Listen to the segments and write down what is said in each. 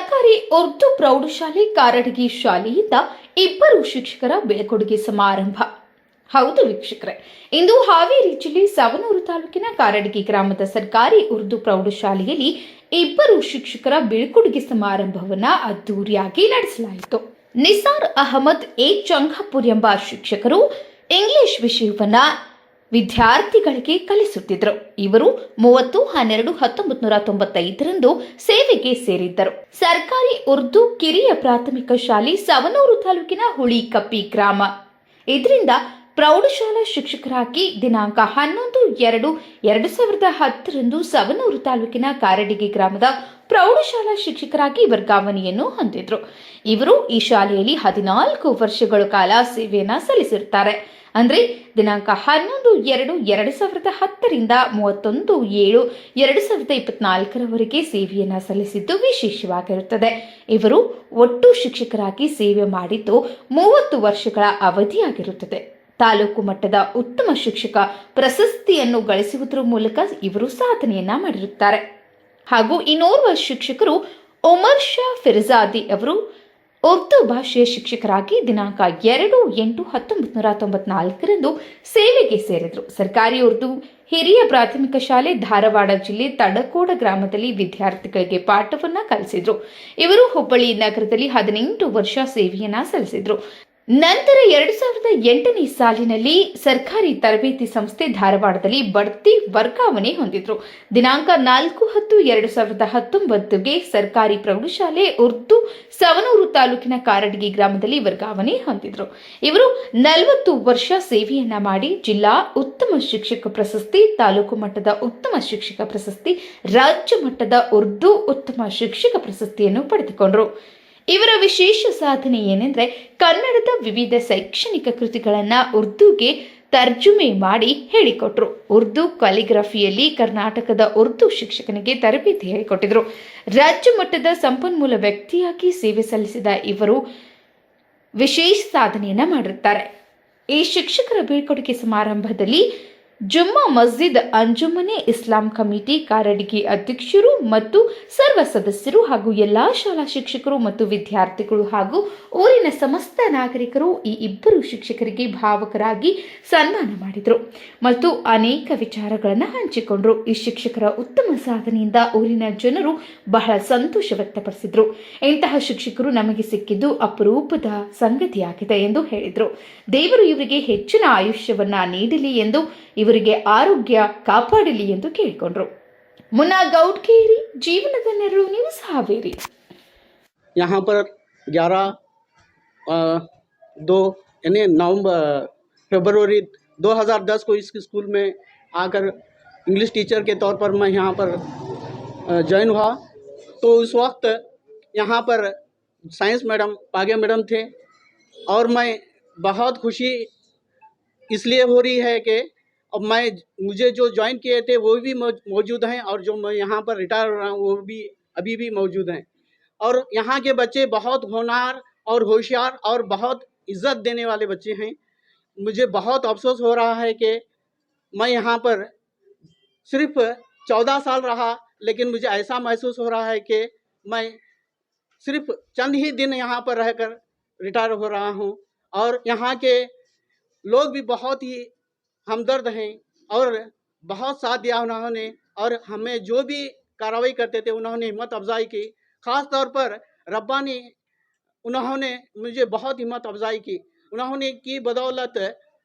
ಸರ್ಕಾರಿ ಉರ್ದು ಪ್ರೌಢಶಾಲೆ ಕಾರಟಗಿ ಶಾಲೆಯಿಂದ ಇಬ್ಬರು ಶಿಕ್ಷಕರ ಬೀಳ್ಕೊಡುಗೆ ಸಮಾರಂಭ. ಹೌದು ವೀಕ್ಷಕರೇ, ಇಂದು ಹಾವೇರಿ ಜಿಲ್ಲೆ ಸವಣೂರು ತಾಲೂಕಿನ ಕಾರಟಗಿ ಗ್ರಾಮದ ಸರ್ಕಾರಿ ಉರ್ದು ಪ್ರೌಢಶಾಲೆಯಲ್ಲಿ ಇಬ್ಬರು ಶಿಕ್ಷಕರ ಬೀಳ್ಕೊಡುಗೆ ಸಮಾರಂಭವನ್ನು ಅದ್ದೂರಿಯಾಗಿ ನಡೆಸಲಾಯಿತು. ನಿಸಾರ್ ಅಹಮದ್ ಎ ಚಂಘಾಪುರ್ ಎಂಬ ಶಿಕ್ಷಕರು ಇಂಗ್ಲಿಷ್ ವಿಷಯವನ್ನ ವಿದ್ಯಾರ್ಥಿಗಳಿಗೆ ಕಲಿಸುತ್ತಿದ್ದರು. ಇವರು 30/12/1995 ಸೇವೆಗೆ ಸೇರಿದ್ದರು. ಸರ್ಕಾರಿ ಉರ್ದು ಕಿರಿಯ ಪ್ರಾಥಮಿಕ ಶಾಲೆ ಸವಣೂರು ತಾಲೂಕಿನ ಹುಳಿಕಪ್ಪಿ ಗ್ರಾಮ. ಇದರಿಂದ ಪ್ರೌಢಶಾಲಾ ಶಿಕ್ಷಕರಾಗಿ ದಿನಾಂಕ 11/2/2010 ಸವಣೂರು ತಾಲೂಕಿನ ಕಾರಟಗಿ ಗ್ರಾಮದ ಪ್ರೌಢಶಾಲಾ ಶಿಕ್ಷಕರಾಗಿ ವರ್ಗಾವಣೆಯನ್ನು ಹೊಂದಿದ್ರು. ಇವರು ಈ ಶಾಲೆಯಲ್ಲಿ 14 ವರ್ಷಗಳ ಕಾಲ ಸೇವೆಯನ್ನು ಸಲ್ಲಿಸಿರುತ್ತಾರೆ. ಅಂದ್ರೆ ದಿನಾಂಕ 11/2/2010 31/7/2024 ಸೇವೆಯನ್ನು ಸಲ್ಲಿಸಿದ್ದು ವಿಶೇಷವಾಗಿರುತ್ತದೆ. ಇವರು ಒಟ್ಟು ಶಿಕ್ಷಕರಾಗಿ ಸೇವೆ ಮಾಡಿದ್ದು 30 ವರ್ಷಗಳ ಅವಧಿಯಾಗಿರುತ್ತದೆ. ತಾಲೂಕು ಮಟ್ಟದ ಉತ್ತಮ ಶಿಕ್ಷಕ ಪ್ರಶಸ್ತಿಯನ್ನು ಗಳಿಸುವುದರ ಮೂಲಕ ಇವರು ಸಾಧನೆಯನ್ನ ಮಾಡಿರುತ್ತಾರೆ. ಹಾಗೂ ಇನ್ನೋರ್ವ ಶಿಕ್ಷಕರು ಉಮರ್ ಶಾ ಫಿರ್ಜಾದಿ ಅವರು ಉರ್ದು ಭಾಷೆಯ ಶಿಕ್ಷಕರಾಗಿ ದಿನಾಂಕ 2/8/1994 ಸೇವೆಗೆ ಸೇರಿದರು. ಸರ್ಕಾರಿ ಉರ್ದು ಹಿರಿಯ ಪ್ರಾಥಮಿಕ ಶಾಲೆ ಧಾರವಾಡ ಜಿಲ್ಲೆ ತಡಕೋಡ ಗ್ರಾಮದಲ್ಲಿ ವಿದ್ಯಾರ್ಥಿಗಳಿಗೆ ಪಾಠವನ್ನ ಕಲಿಸಿದ್ರು. ಇವರು ಹುಬ್ಬಳ್ಳಿ ನಗರದಲ್ಲಿ 18 ವರ್ಷ ಸೇವೆಯನ್ನ ಸಲ್ಲಿಸಿದ್ರು. ನಂತರ 2008ನೇ ಸಾಲಿನಲ್ಲಿ ಸರ್ಕಾರಿ ತರಬೇತಿ ಸಂಸ್ಥೆ ಧಾರವಾಡದಲ್ಲಿ ಬಡ್ತಿ ವರ್ಗಾವಣೆ ಹೊಂದಿದ್ರು. ದಿನಾಂಕ 4/10/2019 ಸರ್ಕಾರಿ ಪ್ರೌಢಶಾಲೆ ಉರ್ದು ಸವಣೂರು ತಾಲೂಕಿನ ಕಾರಟಗಿ ಗ್ರಾಮದಲ್ಲಿ ವರ್ಗಾವಣೆ ಹೊಂದಿದ್ರು. ಇವರು 40 ವರ್ಷ ಸೇವೆಯನ್ನ ಮಾಡಿ ಜಿಲ್ಲಾ ಉತ್ತಮ ಶಿಕ್ಷಕ ಪ್ರಶಸ್ತಿ, ತಾಲೂಕು ಮಟ್ಟದ ಉತ್ತಮ ಶಿಕ್ಷಕ ಪ್ರಶಸ್ತಿ, ರಾಜ್ಯ ಮಟ್ಟದ ಉರ್ದು ಉತ್ತಮ ಶಿಕ್ಷಕ ಪ್ರಶಸ್ತಿಯನ್ನು ಪಡೆದುಕೊಂಡರು. ಇವರ ವಿಶೇಷ ಸಾಧನೆ ಏನೆಂದರೆ ಕನ್ನಡದ ವಿವಿಧ ಶೈಕ್ಷಣಿಕ ಕೃತಿಗಳನ್ನು ಉರ್ದುಗೆ ತರ್ಜುಮೆ ಮಾಡಿ ಹೇಳಿಕೊಟ್ರು. ಉರ್ದು ಕ್ಯಾಲಿಗ್ರಫಿಯಲ್ಲಿ ಕರ್ನಾಟಕದ ಉರ್ದು ಶಿಕ್ಷಕನಿಗೆ ತರಬೇತಿ ಹೇಳಿಕೊಟ್ಟಿದ್ರು. ರಾಜ್ಯ ಮಟ್ಟದ ಸಂಪನ್ಮೂಲ ವ್ಯಕ್ತಿಯಾಗಿ ಸೇವೆ ಸಲ್ಲಿಸಿದ ಇವರು ವಿಶೇಷ ಸಾಧನೆಯನ್ನ ಮಾಡಿರುತ್ತಾರೆ. ಈ ಶಿಕ್ಷಕರ ಬೀಳ್ಕೊಡುಗೆ ಸಮಾರಂಭದಲ್ಲಿ ಜುಮ್ಮಾ ಮಸ್ಜಿದ್ ಅಂಜುಮನೆ ಇಸ್ಲಾಂ ಕಮಿಟಿ ಕಾರಟಗಿ ಅಧ್ಯಕ್ಷರು ಮತ್ತು ಸರ್ವ ಸದಸ್ಯರು ಹಾಗೂ ಎಲ್ಲಾ ಶಾಲಾ ಶಿಕ್ಷಕರು ಮತ್ತು ವಿದ್ಯಾರ್ಥಿಗಳು ಹಾಗೂ ಊರಿನ ಸಮಸ್ತ ನಾಗರಿಕರು ಈ ಇಬ್ಬರು ಶಿಕ್ಷಕರಿಗೆ ಭಾವುಕರಾಗಿ ಸನ್ಮಾನ ಮಾಡಿದರು ಮತ್ತು ಅನೇಕ ವಿಚಾರಗಳನ್ನು ಹಂಚಿಕೊಂಡರು. ಈ ಶಿಕ್ಷಕರ ಉತ್ತಮ ಸಾಧನೆಯಿಂದ ಊರಿನ ಜನರು ಬಹಳ ಸಂತೋಷ ವ್ಯಕ್ತಪಡಿಸಿದರು. ಇಂತಹ ಶಿಕ್ಷಕರು ನಮಗೆ ಸಿಕ್ಕಿದ್ದು ಅಪರೂಪದ ಸಂಗತಿಯಾಗಿದೆ ಎಂದು ಹೇಳಿದರು. ದೇವರು ಇವರಿಗೆ ಹೆಚ್ಚಿನ ಆಯುಷ್ಯವನ್ನ ನೀಡಲಿ ಎಂದು, ಇವರಿಗೆ ಆರೋಗ್ಯ ಕಾಪಾಡಲಿ ಎಂದು ಕೇಳಿಕೊಂಡರು. ಮುನ್ನಾ ಗೌಡ್ಕೇರಿ, ಜೀವನದ ನೆರಳು, ನ್ಯೂಸ್ ಹಾವೇರಿ. यहाँ पर 11 यानी फरवरी 2010 को इस स्कूल में आकर इंग्लिश टीचर के तौर पर मैं यहाँ पर ज्वाइन हुआ। तो उस वक्त यहाँ पर साइंस मैडम पागे मैडम थे और मैं बहुत खुशी इसलिए हो रही है कि अब मुझे जो ज्वाइन किए थे वो भी मौजूद हैं और जो मैं यहाँ पर रिटायर हो रहा हूँ वो भी अभी भी मौजूद हैं। और यहाँ के बच्चे बहुत होनहार और होशियार और बहुत इज्जत देने वाले बच्चे हैं। मुझे बहुत अफसोस हो रहा है कि मैं यहाँ पर सिर्फ 14 साल रहा, लेकिन मुझे ऐसा महसूस हो रहा है कि मैं सिर्फ चंद ही दिन यहाँ पर रहकर रिटायर हो रहा हूँ। और यहाँ के लोग भी बहुत ही हमदर्द हैं और बहुत साथ दिया उन्होंने, और हमें जो भी कार्रवाई करते थे उन्होंने हिम्मत अफजाई की। ख़ास तौर पर रब्बानी उन्होंने मुझे बहुत हिम्मत अफजाई की। उन्होंने की बदौलत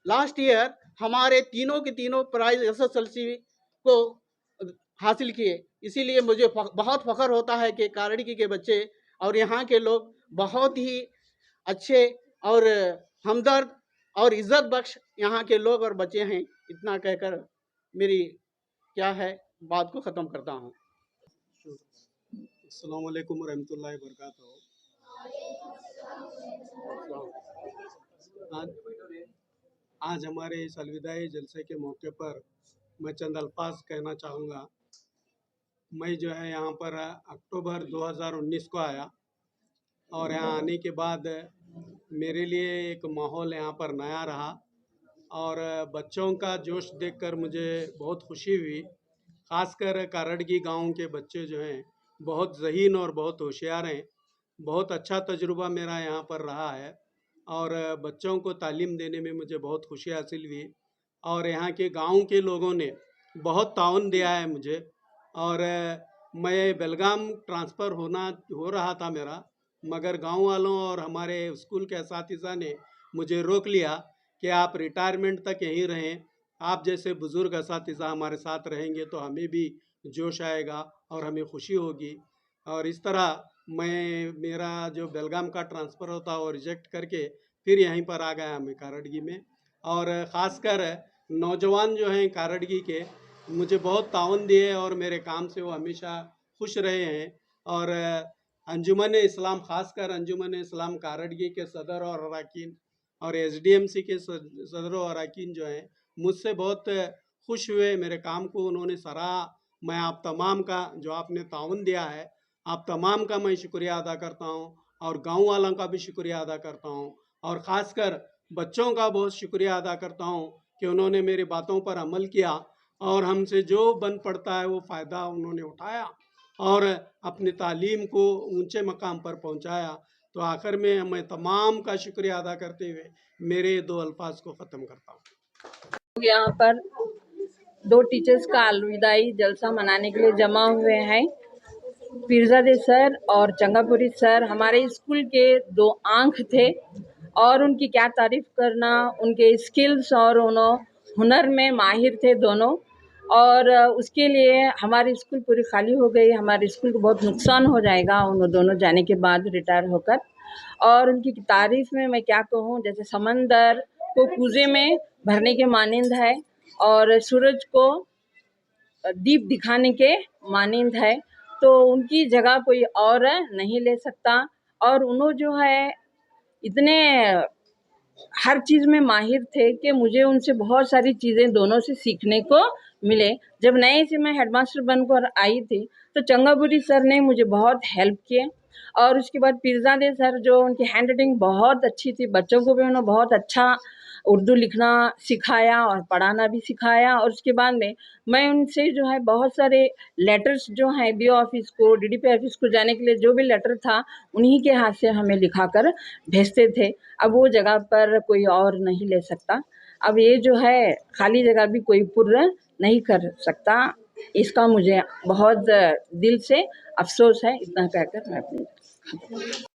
लास्ट ईयर हमारे तीनों के तीनों प्राइज SSLC को हासिल किए। इसीलिए मुझे बहुत फ़ख्र होता है कि कारटगी के बच्चे और यहाँ के लोग बहुत ही अच्छे और हमदर्द और इज़्ज़त बख्श यहाँ के लोग और बच्चे हैं। इतना कहकर मेरी क्या है बात को ख़त्म करता हूँ। अस्सलाम वालेकुम रहमतुल्लाहि वबरकातुहू। आज हमारे इस अलविदाई जलसे के मौके पर मैं चंद अल्फाज कहना चाहूँगा। मैं जो है यहाँ पर अक्टूबर 2019 को आया और यहाँ आने के बाद मेरे लिए एक माहौल यहाँ पर नया रहा और बच्चों का जोश देखकर मुझे बहुत खुशी हुई। ख़ासकर कारटगी गांव के बच्चे जो हैं बहुत ज़हीन और बहुत होशियार हैं। बहुत अच्छा तजुर्बा मेरा यहाँ पर रहा है और बच्चों को तालीम देने में मुझे बहुत खुशी हासिल हुई और यहाँ के गांव के लोगों ने बहुत ताउन दिया है मुझे। और मैं बेलगाम ट्रांसफ़र हो रहा था मेरा, मगर गांव वालों और हमारे स्कूल के असातिज़ा ने मुझे रोक लिया कि आप रिटायरमेंट तक यहीं रहें। आप जैसे बुज़ुर्ग असातिज़ा हमारे साथ रहेंगे तो हमें भी जोश आएगा और हमें खुशी होगी। और इस तरह मैं मेरा जो बेलगाम का ट्रांसफ़र होता वो रिजेक्ट करके फिर यहीं पर आ गया मैं कारडगी में। और ख़ासकर नौजवान जो हैं कारडगी के मुझे बहुत ताउन दिए और मेरे काम से वो हमेशा खुश रहे हैं। और अंजुमन इस्लाम, ख़ासकर अंजुमन इस्लाम कारडगी के सदर और अरकान और एसडीएमसी के सदर और अरकान जो हैं मुझसे बहुत खुश हुए, मेरे काम को उन्होंने सराहा। मैं आप तमाम का जो आपने ताउन दिया है, आप तमाम का मैं शुक्रिया अदा करता हूँ और गांव वालों का भी शुक्रिया अदा करता हूँ और ख़ासकर बच्चों का बहुत शुक्रिया अदा करता हूँ कि उन्होंने मेरी बातों पर अमल किया और हमसे जो बन पड़ता है वो फ़ायदा उन्होंने उठाया और अपनी तालीम को ऊंचे मकाम पर पहुंचाया। तो आखिर में मैं तमाम का शुक्रिया अदा करते हुए मेरे दो अल्फाज को ख़त्म करता हूँ। यहाँ पर 2 टीचर्स का अलविदाई जलसा मनाने के लिए जमा हुए हैं। पीरजादे सर और चंगापुरी सर हमारे स्कूल के 2 आँख थे और उनकी क्या तारीफ़ करना, उनके स्किल्स और हुनर में माहिर थे दोनों। और उसके लिए हमारी स्कूल पूरी खाली हो गई। हमारे स्कूल को बहुत नुकसान हो जाएगा उन दोनों जाने के बाद रिटायर होकर। और उनकी तारीफ़ में मैं क्या कहूँ, जैसे समंदर को कुएं में भरने के मानिंद है और सूरज को दीप दिखाने के मानिंद है। तो उनकी जगह कोई और नहीं ले सकता। और उन्होंने जो है इतने हर चीज़ में माहिर थे कि मुझे उनसे बहुत सारी चीज़ें दोनों से सीखने को मिले। जब नए से मैं हेडमास्टर बनकर आई थी तो चंगापुरी सर ने मुझे बहुत हेल्प किए और उसके बाद पीरजादे सर जो उनकी हैंड राइटिंग बहुत अच्छी थी, बच्चों को भी उन्होंने बहुत अच्छा उर्दू लिखना सिखाया और पढ़ाना भी सिखाया। और उसके बाद में मैं उनसे जो है बहुत सारे लेटर्स जो हैं बीओ ऑफिस को, डीडीपी ऑफिस को जाने के लिए जो भी लेटर था उन्हीं के हाथ से हमें लिखाकर भेजते थे। अब वो जगह पर कोई और नहीं ले सकता। अब ये जो है खाली जगह भी कोई पूर्ण नहीं कर सकता। इसका मुझे बहुत दिल से अफ़सोस है। इतना कहकर मैं अपनी